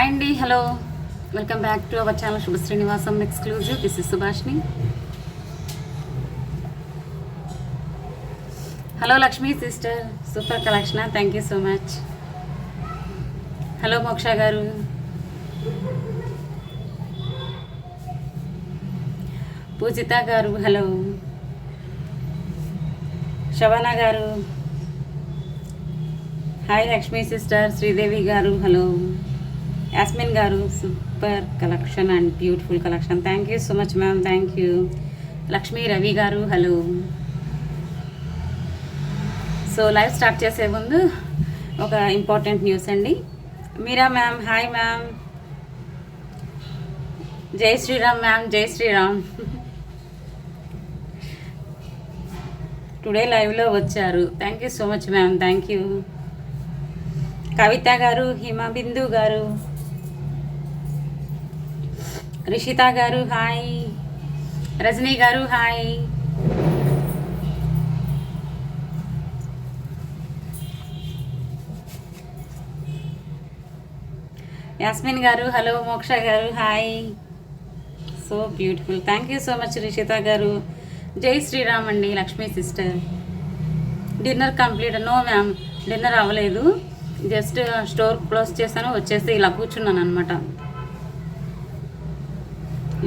Hi అండి, hello, welcome back to our channel Subha Srinivasam exclusive. This is Subhashini. Hello Lakshmi sister, super collection, thank you so much. Hello Moksha garu, పూజిత గారు, hello. శవన గారు, hi Lakshmi sister. Sridevi గారు, hello. Yasmin గారు, super collection and beautiful collection, thank you so much ma'am, thank you. Lakshmi Ravi గారు, hello. So live start చేసే ముందు ఒక important news అండి. Meera ma'am, hi ma'am. Jai Sriram ma'am, Jai Sriram. Today లైవ్లో వచ్చారు, thank you so much ma'am, thank you. Kavitha garu, Himabindu గారు, రిషిత గారు, హాయ్. రజనీ గారు, హాయ్. యాస్మిన్ గారు, hello. Moksha garu, hi. So beautiful, thank you so much Rishitha garu. Jai Sriram అండి Lakshmi sister. Dinner complete? No ma'am, dinner అవ్వలేదు. జస్ట్ స్టోర్ క్లోజ్ చేశాను, వచ్చేసి ఇలా కూర్చున్నాను అనమాట.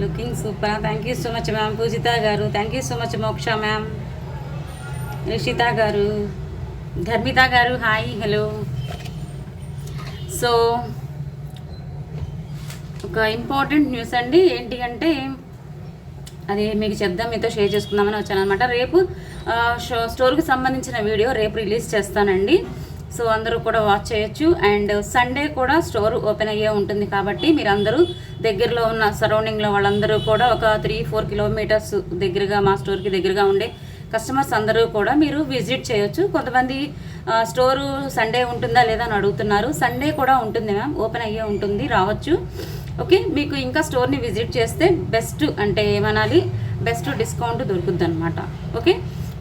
Looking super, thank you so much ma'am. Pujitha garu, thank you so much. Moksha ma'am, Rishitha garu, Dharmitha garu, hi, hello. So ఒక important news అండి. ఏంటి అంటే అది మీకు చెప్దాం, మీతో షేర్ చేసుకుందామని వచ్చాను అనమాట. రేపు స్టోర్కి సంబంధించిన వీడియో రేపు రిలీజ్ చేస్తానండి. సో అందరూ కూడా వాచ్ చేయొచ్చు. అండ్ సండే కూడా స్టోర్ ఓపెన్ అయ్యే ఉంటుంది కాబట్టి మీరు అందరూ దగ్గరలో ఉన్న సరౌండింగ్లో వాళ్ళందరూ కూడా ఒక 3-4 కిలోమీటర్స్ దగ్గరగా మా స్టోర్కి దగ్గరగా ఉండే కస్టమర్స్ అందరూ కూడా మీరు విజిట్ చేయొచ్చు. కొంతమంది స్టోరు సండే ఉంటుందా లేదా అని అడుగుతున్నారు. సండే కూడా ఉంటుంది మ్యామ్, ఓపెన్ అయ్యే ఉంటుంది, రావచ్చు. ఓకే, మీకు ఇంకా స్టోర్ని విజిట్ చేస్తే బెస్ట్ అంటే ఏమనాలి, బెస్ట్ డిస్కౌంట్ దొరుకుద్ది అనమాట. ఓకే,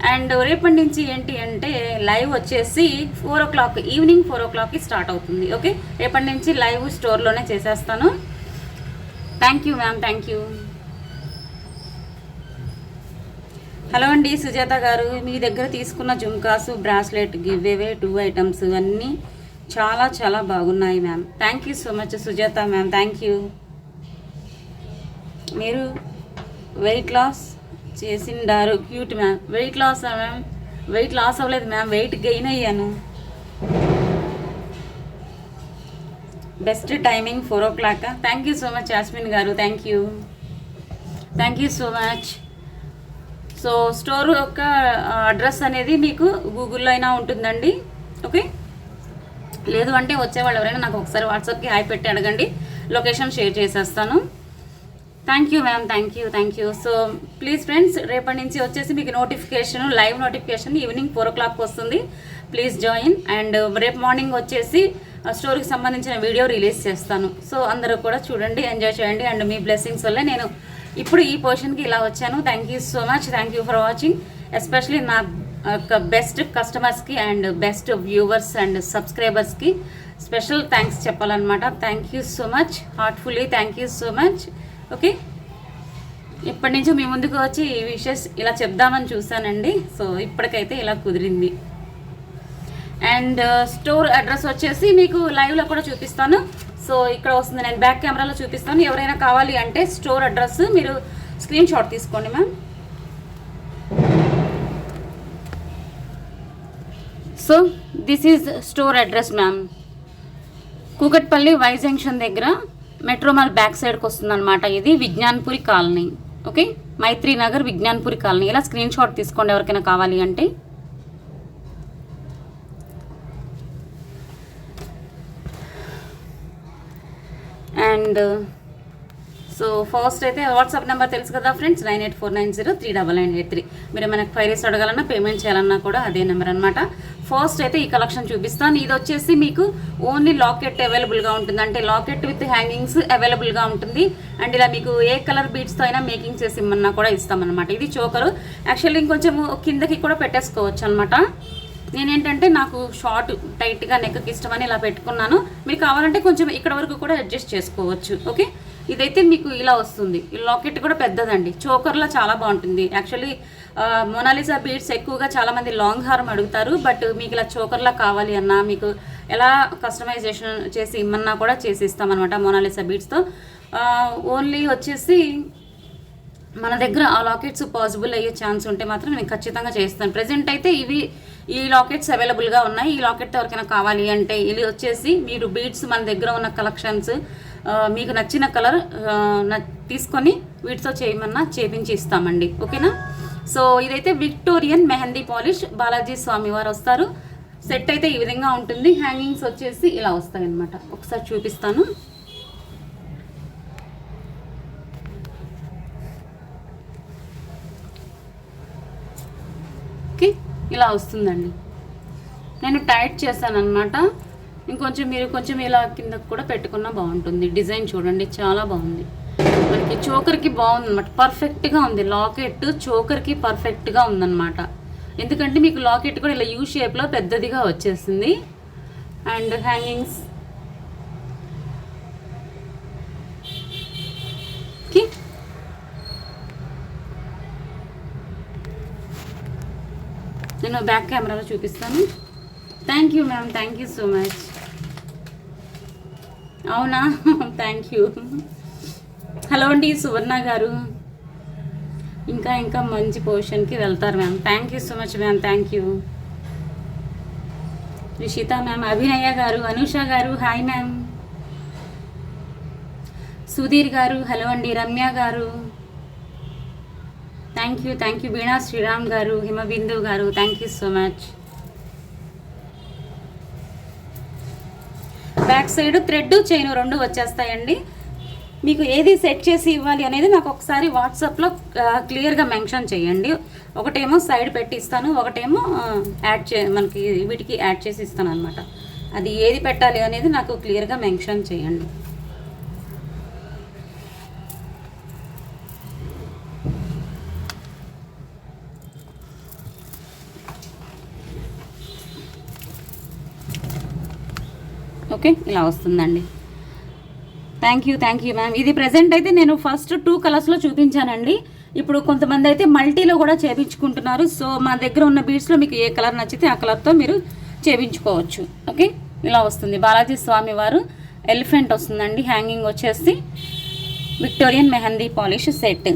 అండ్ రేపటి నుంచి ఏంటి అంటే లైవ్ వచ్చేసి 4 o'clock, ఈవినింగ్ 4 o'clockకి స్టార్ట్ అవుతుంది. ఓకే, రేపటి నుంచి లైవ్ స్టోర్లోనే చేసేస్తాను. Thank you ma'am, thank you. Hello అండి సుజాత గారు, మీ దగ్గర తీసుకున్న జుమ్కాసు, బ్రాస్లెట్ గివ్వేవే 2 items అన్నీ చాలా చాలా బాగున్నాయి ma'am. Thank you so much Sujatha ma'am, thank you. మీరు వెయిట్ లాస్ చేసిండారు, cute ma'am. Weight loss ma'am, weight loss అవ్వలేదు మ్యామ్, వెయిట్ గెయిన్ అయ్యాను. Best timing 4 o'clock. Thank you so much Yasmin garu, thank you, thank you so much. So store యొక్క address అనేది మీకు గూగుల్లో అయినా ఉంటుందండి. ఓకే, లేదు అంటే వచ్చేవాళ్ళు ఎవరైనా నాకు ఒకసారి వాట్సాప్కి హాయ్ పెట్టి అడగండి, లొకేషన్ షేర్ చేసేస్తాను. Thank you ma'am, thank you, thank you. So please friends, రేపటి నుంచి వచ్చేసి మీకు notification, live notification evening 4 o'clock వస్తుంది. Please join. అండ్ రేపు మార్నింగ్ వచ్చేసి స్టోరీకి సంబంధించిన వీడియో రిలీజ్ చేస్తాను. సో అందరూ కూడా చూడండి, ఎంజాయ్ చేయండి. అండ్ మీ బ్లెస్సింగ్స్ వల్లే నేను ఇప్పుడు ఈ పొజిషన్కి ఇలా వచ్చాను. Thank you so much, thank you for watching. Especially నా బెస్ట్ కస్టమర్స్కి అండ్ బెస్ట్ వ్యూవర్స్ అండ్ సబ్స్క్రైబర్స్కి స్పెషల్ థ్యాంక్స్ చెప్పాలన్నమాట. Thank you so much, heartfully thank you so much. Okay, ఇప్పటి నుంచి మీ ముందుకు వచ్చి ఈ విషెస్ ఇలా చెప్దామని చూసానండి. సో ఇప్పటికైతే ఇలా కుదిరింది. అండ్ స్టోర్ అడ్రస్ వచ్చేసి మీకు లైవ్లో కూడా చూపిస్తాను. సో ఇక్కడ వస్తుంది, నేను బ్యాక్ కెమెరాలో చూపిస్తాను. ఎవరైనా కావాలి అంటే స్టోర్ అడ్రస్ మీరు స్క్రీన్ షాట్ తీసుకోండి ma'am. So this is store address ma'am. Kukatpally Y junction దగ్గర మెట్రో మాల్ బ్యాక్ సైడ్కి వస్తుంది అనమాట. ఇది విజ్ఞాన్పురి కాలనీ. ఓకే, మైత్రి నగర్ విజ్ఞాన్పురి కాలనీ. ఇలా స్క్రీన్ షాట్ తీసుకోండి ఎవరికైనా కావాలి అంటే. అండ్ సో ఫస్ట్ అయితే వాట్సాప్ నెంబర్ తెలుసు కదా ఫ్రెండ్స్, 9849039983. మీరు ఏమైనా క్వైరీస్ అడగాలన్నా, పేమెంట్ చేయాలన్నా కూడా అదే నెంబర్ అనమాట. ఫస్ట్ అయితే ఈ కలెక్షన్ చూపిస్తాను. ఇది వచ్చేసి మీకు ఓన్లీ లాకెట్ అవైలబుల్గా ఉంటుంది, అంటే లాకెట్ విత్ హ్యాంగింగ్స్ అవైలబుల్గా ఉంటుంది. అండ్ ఇలా మీకు ఏ కలర్ బీడ్స్తో అయినా మేకింగ్ చేసి ఇమ్మన్నా కూడా ఇస్తామన్నమాట. ఇది చోకరు, యాక్చువల్లీ ఇంకొంచెం కిందకి కూడా పెట్టేసుకోవచ్చు అనమాట. నేనేంటంటే నాకు షార్ట్ టైట్గా నెక్కి ఇష్టమని ఇలా పెట్టుకున్నాను. మీరు కావాలంటే కొంచెం ఇక్కడ వరకు కూడా అడ్జస్ట్ చేసుకోవచ్చు. ఓకే, ఇదైతే మీకు ఇలా వస్తుంది. ఈ లాకెట్ కూడా పెద్దదండి, చోకర్లో చాలా బాగుంటుంది. యాక్చువల్లీ మోనాలిసా బీడ్స్ ఎక్కువగా చాలామంది లాంగ్ హారం అడుగుతారు, బట్ మీకు ఇలా చోకర్లా కావాలి అన్నా, మీకు ఎలా కస్టమైజేషన్ చేసి ఇమ్మన్నా కూడా చేసి ఇస్తామన్నమాట మోనాలిసా బీడ్స్తో. ఓన్లీ వచ్చేసి మన దగ్గర ఆ లాకెట్స్ పాసిబుల్ అయ్యే ఛాన్స్ ఉంటే మాత్రం నేను ఖచ్చితంగా చేస్తాను. ప్రజెంట్ అయితే ఈ లాకెట్స్ అవైలబుల్గా ఉన్నాయి. ఈ లాకెట్ ఎవరికైనా కావాలి అంటే ఇది వచ్చేసి మీరు బీడ్స్ మన దగ్గర ఉన్న కలెక్షన్స్ మీకు నచ్చిన కలర్ తీసుకొని వీటితో చేయమన్నా చేపించి ఇస్తామండి. ఓకేనా? సో ఇదైతే విక్టోరియన్ మెహందీ పాలిష్ బాలాజీ స్వామి వారు వస్తారు. సెట్ అయితే ఈ విధంగా ఉంటుంది. హ్యాంగింగ్స్ వచ్చేసి ఇలా వస్తాయి అన్నమాట. ఒకసారి చూపిస్తాను. ఓకే, ఇలా వస్తుందండి. నేను టైట్ చేశాను అనమాట. ఇంకొంచెం మీరు కొంచెం ఇలా కిందకు కూడా పెట్టుకున్నా బాగుంటుంది. డిజైన్ చూడండి, చాలా బాగుంది. మనకి చోకర్కి బాగుంది అనమాట, పర్ఫెక్ట్గా ఉంది. లాకెట్ చోకర్కి పర్ఫెక్ట్గా ఉందన్నమాట. ఎందుకంటే మీకు లాకెట్ కూడా ఇలా యూ షేప్లో పెద్దదిగా వచ్చేసింది. అండ్ హ్యాంగింగ్స్ నేను బ్యాక్ కెమెరాలో చూపిస్తాను. Thank you ma'am, thank you so much. అవునా, థ్యాంక్ యూ. హలో అండి సువర్ణ గారు, ఇంకా మంచి పొజిషన్కి వెళ్తారు ma'am. Thank you so much ma'am, thank you. Rishitha ma'am, Abhinaya garu, Anusha గారు హాయ్ మ్యామ్. సుధీర్ గారు హలో అండి. రమ్య గారు థ్యాంక్ యూ. వీణా శ్రీరామ్ గారు, Himabindu garu thank you so much. Back side thread chain రెండు వచ్చేస్తాయండి. మీకు ఏది సెట్ చేసి ఇవ్వాలి అనేది నాకు ఒకసారి వాట్సాప్లో క్లియర్గా మెన్షన్ చేయండి. ఒకటేమో సైడ్ పెట్టి ఇస్తాను, ఒకటేమో మనకి వీటికి యాడ్ చేసి ఇస్తాను అనమాట. అది ఏది పెట్టాలి అనేది నాకు క్లియర్గా మెన్షన్ చేయండి. ఓకే, ఇలా వస్తుందండి. Thank you ma'am. ఇది ప్రజెంట్ అయితే నేను ఫస్ట్ 2 కలర్స్లో చూపించానండి. ఇప్పుడు కొంతమంది అయితే మల్టీలో కూడా చేయించుకుంటున్నారు. సో మా దగ్గర ఉన్న బీడ్స్లో మీకు ఏ కలర్ నచ్చితే ఆ కలర్తో మీరు చేయించుకోవచ్చు. ఓకే, ఇలా వస్తుంది. బాలాజీ స్వామి వారు ఎలిఫెంట్ వస్తుందండి. హ్యాంగింగ్ వచ్చేసి విక్టోరియన్ మెహందీ పాలిష్ సెట్.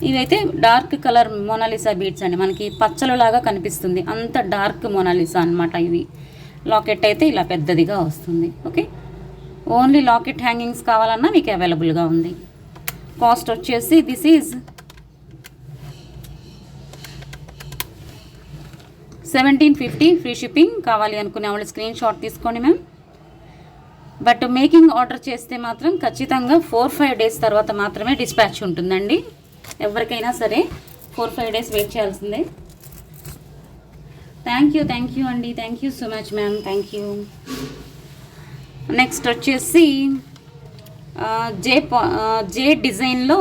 ఇవైతే డార్క్ కలర్ మోనాలిసా బీడ్స్ అండి. మనకి పచ్చలలాగా కనిపిస్తుంది, అంత డార్క్ మోనాలిసా అనమాట ఇవి. లాకెట్ అయితే ఇలా పెద్దదిగా వస్తుంది. ఓకే, ఓన్లీ లాకెట్ హ్యాంగింగ్స్ కావాలన్నా మీకు అవైలబుల్గా ఉంది. కాస్ట్ వచ్చేసి దిస్ ఈజ్ 1750. Free shipping. కావాలి అనుకునే వాళ్ళు స్క్రీన్ షాట్ తీసుకోండి మ్యామ్. బట్ మేకింగ్ ఆర్డర్ చేస్తే మాత్రం ఖచ్చితంగా 4-5 డేస్ తర్వాత మాత్రమే డిస్పాచ్ ఉంటుందండి. ఎవరికైనా సరే 4-5 డేస్ వెయిట్ చేయాల్సిందే. థ్యాంక్ యూ అండి. Thank you so much ma'am, thank you. Next వచ్చేసి జే డిజైన్లో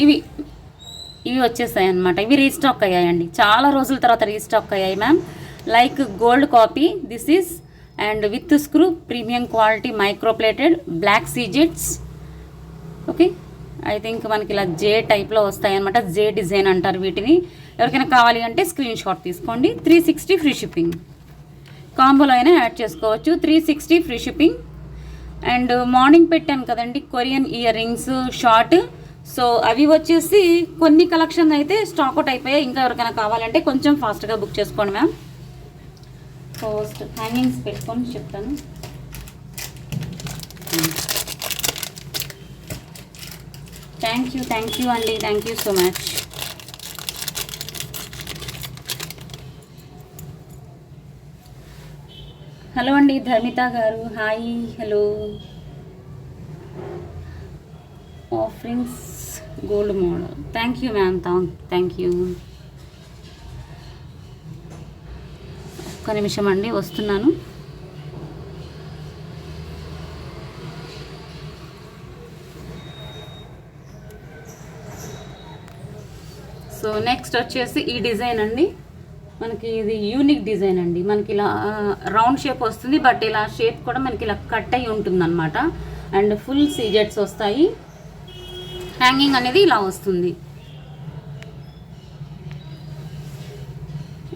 ఇవి వచ్చేసాయి అన్నమాట. ఇవి రీస్టాక్ అయ్యాయండి, చాలా రోజుల తర్వాత రీస్టాక్ అయ్యాయి ma'am. Like gold copy this is and with screw premium quality microplated black CZ sets. Okay, I think మనకి ఇలా జే టైప్లో వస్తాయి అన్నమాట. జే డిజైన్ అంటారు వీటిని. ఎవరికైనా కావాలి అంటే స్క్రీన్ షాట్ తీసుకోండి. 360 ఫ్రీ షిప్పింగ్. కాంబోలో అయినా యాడ్ చేసుకోవచ్చు. 360 ఫ్రీ షిప్పింగ్. అండ్ మార్నింగ్ పెట్టాను కదండి Korean ear rings short. So అవి వచ్చేసి కొన్ని కలెక్షన్ అయితే స్టాక్ అవుట్ అయిపోయాయి. ఇంకా ఎవరికైనా కావాలంటే కొంచెం ఫాస్ట్గా బుక్ చేసుకోండి మ్యామ్. ఫస్ట్ హ్యాంగింగ్స్ పెట్టుకొని చెప్తాను. థ్యాంక్ యూ అండి. Thank you so much. Hello అండి ధర్మిత garu hi. Hello. Offerings gold model. Thank you ma'am, thank you. ఒక్క నిమిషం అండి, వస్తున్నాను. సో నెక్స్ట్ వచ్చేసి ఈ డిజైన్ అండి. మనకి ఇది యూనిక్ డిజైన్ అండి. మనకి ఇలా రౌండ్ షేప్ వస్తుంది, బట్ ఇలా షేప్ కూడా మనకి ఇలా కట్ అయి ఉంటుంది అనమాట. అండ్ ఫుల్ సీజెట్స్ వస్తాయి. హ్యాంగింగ్ అనేది ఇలా వస్తుంది.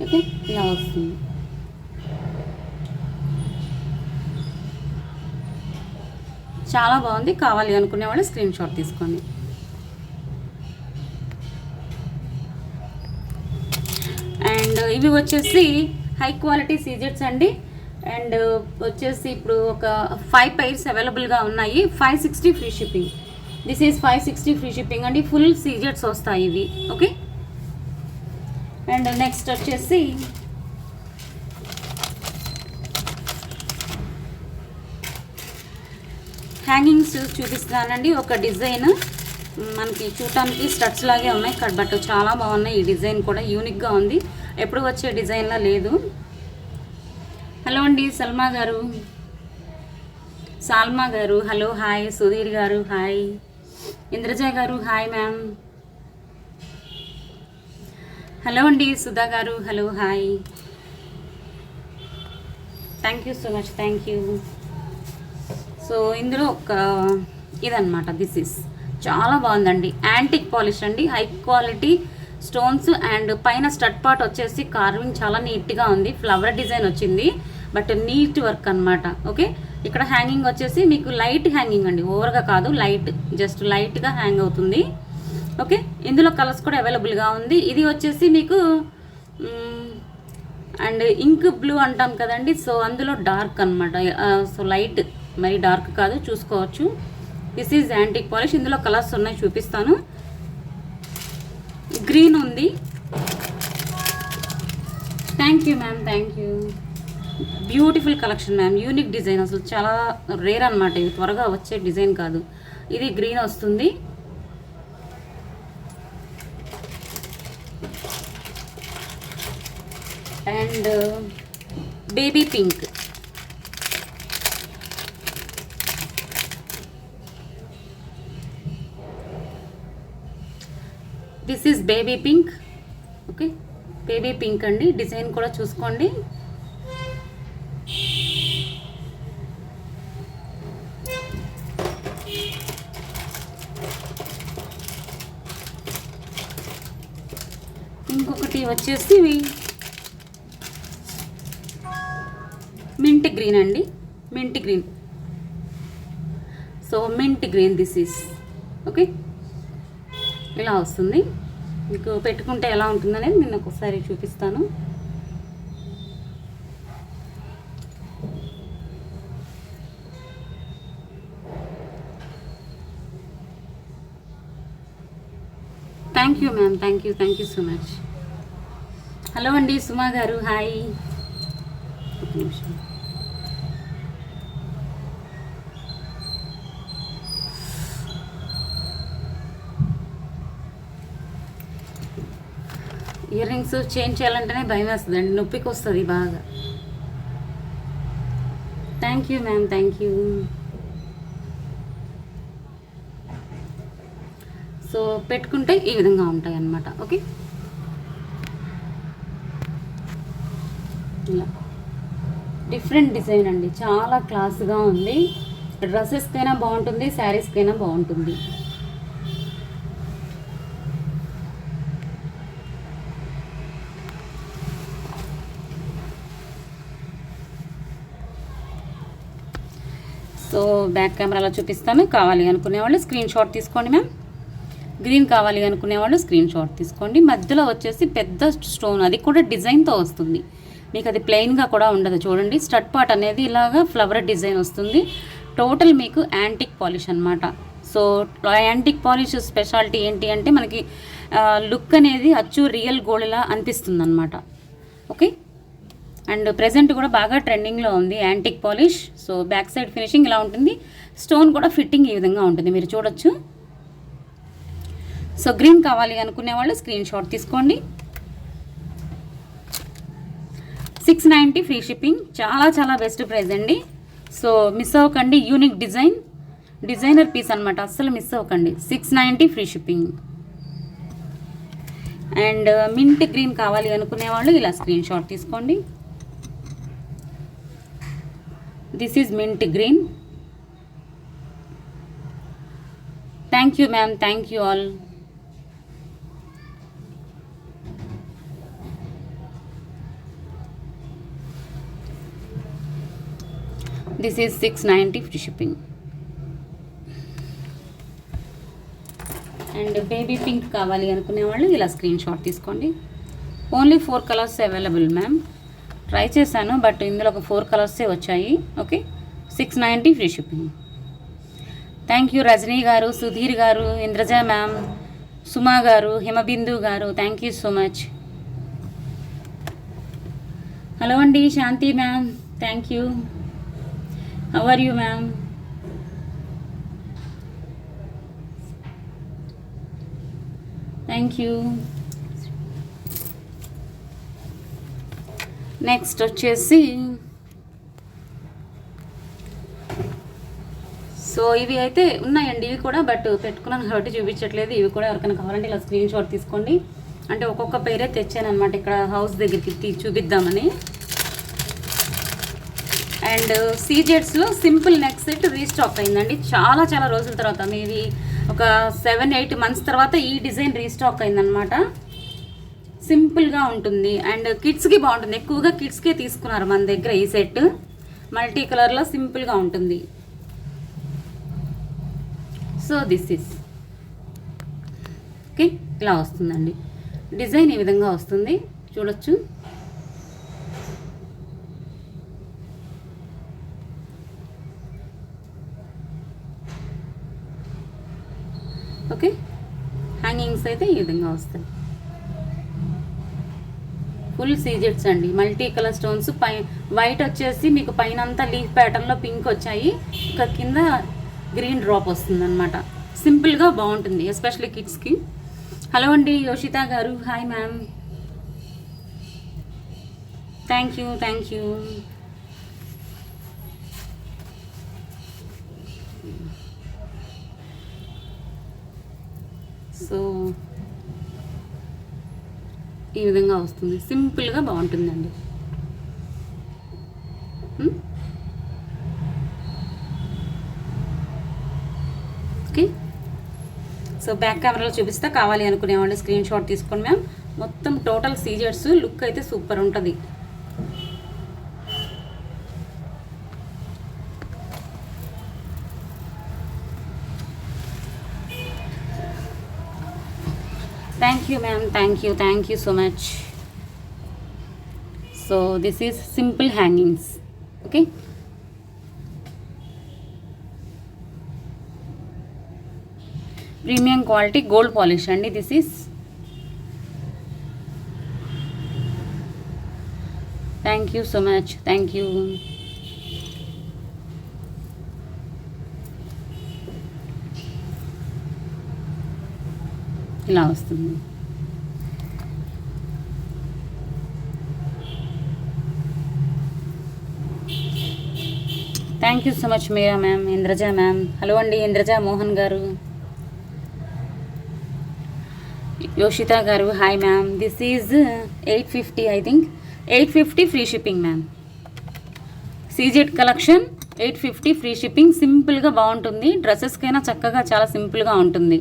ఓకే, ఇలా వస్తుంది. చాలా బాగుంది. కావాలి అనుకునే వాళ్ళు స్క్రీన్ షాట్ తీసుకోండి. అండ్ ఇవి వచ్చేసి హై క్వాలిటీ సీజెట్స్ అండి. అండ్ వచ్చేసి ఇప్పుడు ఒక 5 పైర్స్ అవైలబుల్గా ఉన్నాయి. 560 free shipping. This is 560 free shipping అండి. ఫుల్ సీజెట్స్ వస్తాయి ఇవి. ఓకే, అండ్ నెక్స్ట్ వచ్చేసి హ్యాంగింగ్స్ చూపిస్తున్నానండి. ఒక డిజైన్ మనకి చూడటానికి స్టడ్స్ లాగే ఉన్నాయి, బట్ చాలా బాగున్నాయి. ఈ డిజైన్ కూడా యూనిక్గా ఉంది, ఎప్పుడు వచ్చే డిజైన్లా లేదు. హలో అండి సల్మా గారు, సాల్మా గారు హలో, హాయ్. సుధీర్ గారు హాయ్. ఇంద్రజ గారు హాయ్ మ్యామ్. హలో అండి సుధా గారు hello, hi. Thank you so much, thank you. So ఇందులో ఒక ఇదన్నమాట, దిస్ ఇస్ చాలా బాగుందండి. యాంటిక్ పాలిష్ అండి, హై క్వాలిటీ స్టోన్స్. అండ్ పైన స్టడ్ పార్ట్ వచ్చేసి కార్వింగ్ చాలా నీట్గా ఉంది. ఫ్లవర్ డిజైన్ వచ్చింది, బట్ నీట్ వర్క్ అనమాట. ఓకే, ఇక్కడ హ్యాంగింగ్ వచ్చేసి మీకు లైట్ హ్యాంగింగ్ అండి, ఓవర్గా కాదు, లైట్, జస్ట్ లైట్గా హ్యాంగ్ అవుతుంది. ఓకే, ఇందులో కలర్స్ కూడా అవైలబుల్గా ఉంది. ఇది వచ్చేసి మీకు అండ్ ఇంక్ బ్లూ అంటాం కదండి, సో అందులో డార్క్ అనమాట. సో లైట్, మరి డార్క్ కాదు, చూసుకోవచ్చు. This is antique polish. ఇందులో కలర్స్ ఉన్నాయి, చూపిస్తాను. గ్రీన్ ఉంది. Thank you ma'am, thank you. Beautiful collection ma'am, unique design, అసలు చాలా రేర్ అనమాట. ఇది త్వరగా వచ్చే డిజైన్ కాదు. ఇది గ్రీన్ వస్తుంది. And baby pink. This is baby pink. Okay, baby pink అండి. డిజైన్ కూడా చూసుకోండి. ఇంకొకటి వచ్చేసి మింట్ గ్రీన్ అండి, mint green. So mint green this is. Okay, ఇలా వస్తుంది. మీకు పెట్టుకుంటే ఎలా ఉంటుందనేది నేను ఒకసారి చూపిస్తాను. Thank you ma'am, thank you, thank you so much. Hello అండి సుమా గారు హాయ్. ఒక నిమిషం. ఇయర్ రింగ్స్ చేంజ్ చేయాలంటేనే భయం వేస్తుందండి, నొప్పికి వస్తుంది బాగా. Thank you ma'am, thank you. So పెట్టుకుంటే ఈ విధంగా ఉంటాయి అన్నమాట. ఓకే, ఇలా డిఫరెంట్ డిజైన్ అండి, చాలా క్లాస్గా ఉంది. డ్రెస్సెస్కైనా బాగుంటుంది, శారీస్కైనా బాగుంటుంది. సో బ్యాక్ కెమెరాలో చూపిస్తాను. కావాలి అనుకునే వాళ్ళు స్క్రీన్ షాట్ తీసుకోండి మ్యామ్. గ్రీన్ కావాలి అనుకునే వాళ్ళు స్క్రీన్ షాట్ తీసుకోండి. మధ్యలో వచ్చేసి పెద్ద స్టోన్, అది కూడా డిజైన్తో వస్తుంది. మీకు అది ప్లెయిన్గా కూడా ఉండదు. చూడండి, స్టడ్ పార్ట్ అనేది ఇలాగా ఫ్లవర్ డిజైన్ వస్తుంది. టోటల్ మీకు యాంటిక్ పాలిష్ అనమాట. సో యాంటిక్ పాలిష్ స్పెషాలిటీ ఏంటి అంటే మనకి లుక్ అనేది అచ్చు రియల్ గోల్డ్లా అనిపిస్తుంది అనమాట. ఓకే, అండ్ ప్రెజెంట్ కూడా బాగా ట్రెండింగ్లో ఉంది antique polish. So back side finishing ఇలా ఉంటుంది. స్టోన్ కూడా ఫిట్టింగ్ ఈ విధంగా ఉంటుంది, మీరు చూడొచ్చు. సో గ్రీన్ కావాలి అనుకునే వాళ్ళు స్క్రీన్ షాట్ తీసుకోండి. 690 ఫ్రీ షిప్పింగ్, చాలా చాలా బెస్ట్ ప్రైస్ అండి. సో మిస్ అవ్వకండి. యూనిక్ డిజైనర్ పీస్ అనమాట, అస్సలు మిస్ అవ్వకండి. 690 free shipping. And mint green కావాలి అనుకునే వాళ్ళు ఇలా స్క్రీన్ షాట్ తీసుకోండి. This is mint green. Thank you ma'am, thank you all. This is 690 free shipping. And baby pink కావాలి అనుకునే వాళ్ళు ఇలా స్క్రీన్ షాట్ తీసుకోండి. Only 4 colours available ma'am. Try చేశాను బట్ ఇందులో ఒక 4 కలర్సే వచ్చాయి. Okay, 690 free shipping. Thank you Rajani garu, Sudheer garu, Indraja ma'am, Suma garu, Himabindu garu, thank you so much. Hello అండి Shanti ma'am, thank you. How are you ma'am? Thank you. Next వచ్చేసి సో ఇవి అయితే ఉన్నాయండి, ఇవి కూడా బట్ పెట్టుకున్నాను కాబట్టి చూపించట్లేదు. ఇవి కూడా ఎవరికైనా కావాలంటే ఇలా స్క్రీన్ షాట్ తీసుకోండి. అంటే ఒక్కొక్క పేరే తెచ్చాను అనమాట ఇక్కడ హౌస్ దగ్గరికి చూపిద్దామని. అండ్ సీజెడ్స్లో సింపుల్ నెక్ సెట్ రీస్టాక్ అయిందండి చాలా చాలా రోజుల తర్వాత, మేబీ ఒక 7-8 మంత్స్ తర్వాత ఈ డిజైన్ రీస్టాక్ అయిందనమాట. సింపుల్గా ఉంటుంది అండ్ కిడ్స్కి బాగుంటుంది. ఎక్కువగా కిడ్స్కే తీసుకున్నారు మన దగ్గర ఈ సెట్. మల్టీ కలర్లో సింపుల్గా ఉంటుంది. సో దిస్ ఈస్ ఓకే, ఇలా వస్తుందండి డిజైన్. ఈ విధంగా వస్తుంది, చూడొచ్చు. ఓకే, హ్యాంగింగ్స్ అయితే ఈ విధంగా వస్తాయి. ఫుల్ సీజెట్స్ అండి, మల్టీ కలర్ స్టోన్స్. వైట్ వచ్చేసి మీకు పైన అంతా లీఫ్ ప్యాటర్న్లో పింక్ వచ్చాయి, ఇక కింద గ్రీన్ డ్రాప్ వస్తుంది అనమాట. సింపుల్గా బాగుంటుంది ఎస్పెషల్లీ కిడ్స్కి. హలో అండి యోషిత గారు, hi ma'am, thank you, thank you. So ఈ విధంగా వస్తుంది, సింపుల్గా బాగుంటుందండి. ఓకే, సో బ్యాక్ కెమెరాలో చూపిస్తా, కావాలి అనుకునే వాళ్ళు స్క్రీన్ షాట్ తీసుకోండి మ్యామ్. మొత్తం టోటల్ సీజర్స్ లుక్ అయితే సూపర్ ఉంటుంది. Thank you ma'am, thank you so much. So this is simple hangings. Okay, premium quality gold polish andi this is. Thank you so much, thank you. ఇలా వస్తుంది. Thank you so much Meera ma'am, Indraja ma'am. Hello అండి ఇంద్రజ మోహన్ గారు, యోషిత గారు, hi ma'am. This is 850 I think, 850 free shipping ma'am. CZ collection 850 free shipping. సింపుల్గా బాగుంటుంది, డ్రెస్సెస్కైనా చక్కగా చాలా సింపుల్గా ఉంటుంది.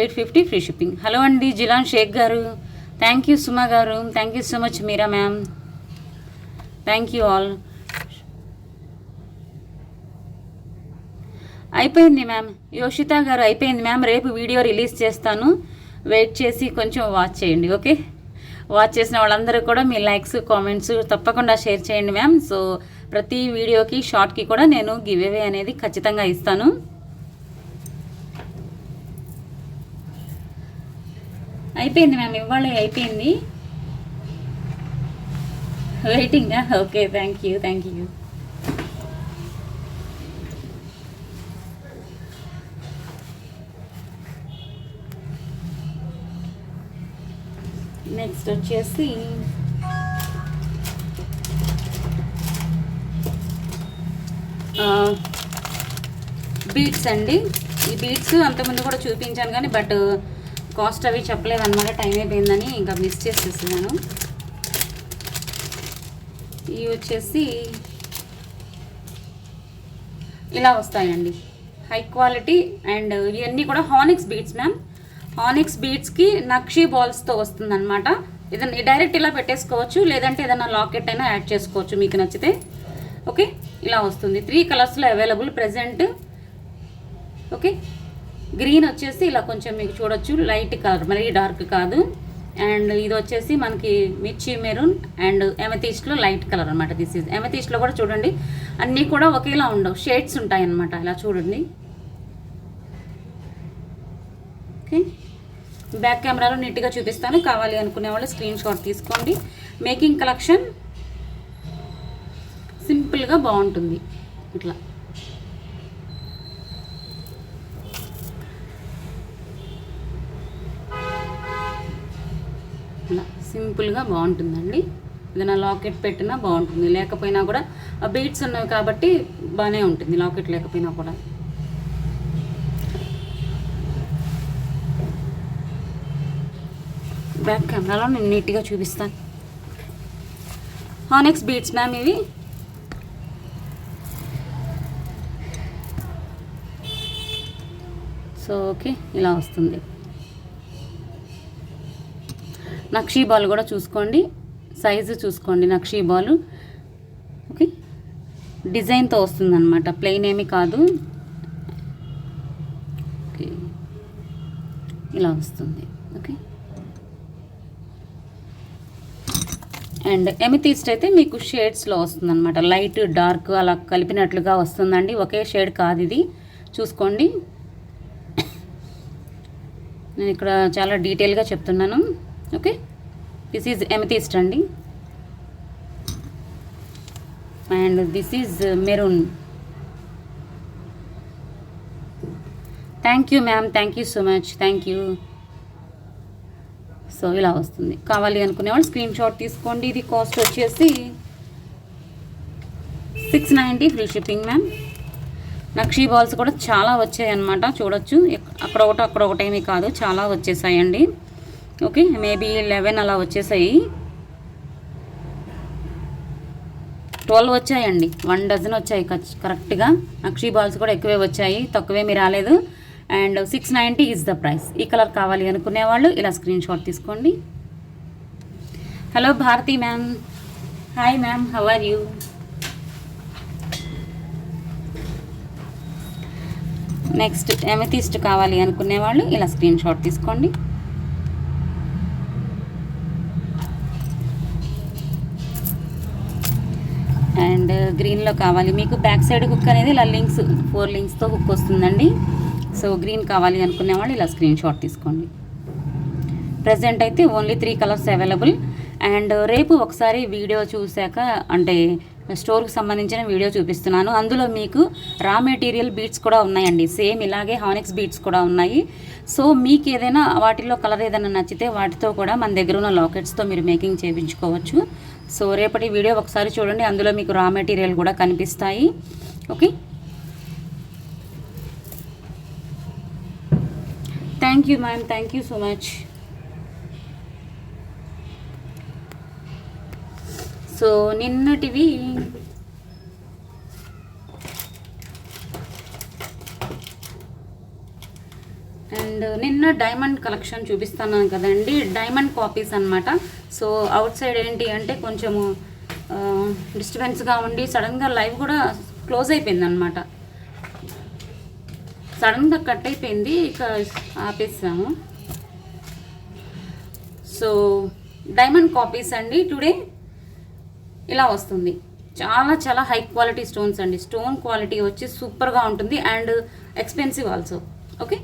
850 ఫ్రీ షిప్పింగ్. హలో అండి జిలాన్ షేక్ గారు, thank you. Suma garu, thank you so much Meera ma'am, thank you all. అయిపోయింది మ్యామ్, యోషిత గారు అయిపోయింది మ్యామ్. రేపు వీడియో రిలీజ్ చేస్తాను, వెయిట్ చేసి కొంచెం వాచ్ చేయండి. ఓకే, వాచ్ చేసిన వాళ్ళందరూ కూడా మీ లైక్స్ కామెంట్స్ తప్పకుండా షేర్ చేయండి మ్యామ్. సో ప్రతి వీడియోకి షార్ట్కి కూడా నేను గివ్ అవే అనేది ఖచ్చితంగా ఇస్తాను. అయిపోయింది మ్యామ్, ఇవాళ అయిపోయింది. వెయిటింగా? Okay, thank you, thank you. Next వచ్చేసి బీడ్స్ అండి. ఈ బీడ్స్ అంతకుముందు కూడా చూపించాను కానీ బట్ కాస్ట్ అవి చెప్పలేదన్నమాట, టైం అయిపోయిందని ఇంకా మిస్ చేసేస్తున్నాను. ఇవి వచ్చేసి ఇలా వస్తాయండి, హై క్వాలిటీ. అండ్ ఇవన్నీ కూడా హానిక్స్ బీడ్స్ మ్యామ్. హానిక్స్ బీడ్స్కి నక్షీ బాల్స్తో వస్తుందన్నమాట. ఏదైనా డైరెక్ట్ ఇలా పెట్టేసుకోవచ్చు, లేదంటే ఏదైనా లాకెట్ అయినా యాడ్ చేసుకోవచ్చు మీకు నచ్చితే. ఓకే, ఇలా వస్తుంది. 3 కలర్స్లో అవైలబుల్ ప్రజెంట్. ఓకే, గ్రీన్ వచ్చేసి ఇలా కొంచెం మీకు చూడొచ్చు, లైట్ కలర్, మరీ డార్క్ కాదు. అండ్ ఇది వచ్చేసి మనకి మిర్చి మెరూన్ అండ్ ఎమథీస్ట్లో లైట్ కలర్ అనమాట. దిస్ ఈజ్ ఎమథీస్ట్లో కూడా చూడండి అన్నీ కూడా ఒకేలా ఉండవు, షేడ్స్ ఉంటాయి అన్నమాట. ఇలా చూడండి. ఓకే, బ్యాక్ కెమెరాలో నీట్గా చూపిస్తాను, కావాలి అనుకునే వాళ్ళు స్క్రీన్ షాట్ తీసుకోండి. మేకింగ్ కలెక్షన్ సింపుల్గా బాగుంటుంది. ఇట్లా ఇలా సింపుల్గా బాగుంటుందండి. ఏదైనా లాకెట్ పెట్టినా బాగుంటుంది, లేకపోయినా కూడా బీడ్స్ ఉన్నవి కాబట్టి బాగానే ఉంటుంది, లాకెట్ లేకపోయినా కూడా. బ్యాక్ కెమెరాలో నేను నీట్గా చూపిస్తాను. హానిక్స్ బీడ్స్ మ్యామ్ ఇవి. సో ఓకే, ఇలా వస్తుంది. నక్షీ బాల్ కూడా చూసుకోండి, సైజు చూసుకోండి. నక్షీ బాల్ ఓకే, డిజైన్తో వస్తుందన్నమాట, ప్లెయిన్ ఏమీ కాదు. ఓకే, ఇలా వస్తుంది. ఓకే, అండ్ ఎమిథీస్ట్ అయితే మీకు షేడ్స్లో వస్తుందన్నమాట, లైట్ డార్క్ అలా కలిపినట్లుగా వస్తుందండి, ఒకే షేడ్ కాదు ఇది, చూసుకోండి. నేను ఇక్కడ చాలా డీటెయిల్గా చెప్తున్నాను. ఓకే, దిస్ ఈజ్ ఎమిథీస్ట్ అండి, and this is maroon. Thank you ma'am, thank you so much, thank you. So ఇలా వస్తుంది, కావాలి అనుకునే వాళ్ళు స్క్రీన్ షాట్ తీసుకోండి. ఇది కాస్ట్ వచ్చేసి 690 free shipping ma'am. Nakshi balls కూడా చాలా వచ్చాయి అన్నమాట, చూడొచ్చు. అక్కడ ఒకటి ఏమీ కాదు, చాలా వచ్చేసాయండి. ఓకే, మేబీ 11 అలా వచ్చేసాయి, 12 వచ్చాయండి, 1 డజన్ వచ్చాయి కరెక్ట్గా. నక్షీ బాల్స్ కూడా ఎక్కువే వచ్చాయి, తక్కువేమీ రాలేదు. And 690 is the price. ఈ కలర్ కావాలి అనుకునే వాళ్ళు ఇలా స్క్రీన్ షాట్ తీసుకోండి. Hello Bharathi ma'am, hi ma'am, how are you? Next amethyst కావాలి అనుకునే వాళ్ళు ఇలా స్క్రీన్ షాట్ తీసుకోండి. అండ్ గ్రీన్లో కావాలి మీకు, బ్యాక్ సైడ్ హుక్ అనేది ఇలా లింక్స్ 4 లింక్స్తో హుక్ వస్తుందండి. సో గ్రీన్ కావాలి అనుకునే వాళ్ళు ఇలా స్క్రీన్ షాట్ తీసుకోండి. ప్రజెంట్ అయితే ఓన్లీ 3 కలర్స్ అవైలబుల్. అండ్ రేపు ఒకసారి వీడియో చూశాక, అంటే స్టోర్కి సంబంధించిన వీడియో చూపిస్తున్నాను, అందులో మీకు రా మెటీరియల్ బీట్స్ కూడా ఉన్నాయండి, సేమ్ ఇలాగే హానిక్స్ బీట్స్ కూడా ఉన్నాయి. సో మీకు ఏదైనా వాటిలో కలర్ ఏదైనా నచ్చితే వాటితో కూడా మన దగ్గర ఉన్న లాకెట్స్తో మీరు మేకింగ్ చేయించుకోవచ్చు. సో రేపటి వీడియో ఒకసారి చూడండి, అందులో మీకు రా మెటీరియల్ కూడా కనిపిస్తాయి. Okay, thank you ma'am, thank you so much. So నిన్నటివి అండ్ నిన్న డైమండ్ కలెక్షన్ చూపిస్తాను కదండి, డైమండ్ కాపీస్ అనమాట. సో అవుట్ సైడ్ ఏంటి అంటే కొంచెము డిస్టర్బెన్స్గా ఉండి సడన్గా లైవ్ కూడా క్లోజ్ అయిపోయింది అనమాట, సడన్గా కట్ అయిపోయింది, ఇక ఆపేసాము. సో డైమండ్ కాపీస్ అండి టుడే ఇలా వస్తుంది. చాలా చాలా హై క్వాలిటీ స్టోన్స్ అండి, స్టోన్ క్వాలిటీ వచ్చి సూపర్గా ఉంటుంది అండ్ ఎక్స్పెన్సివ్ ఆల్సో. ఓకే,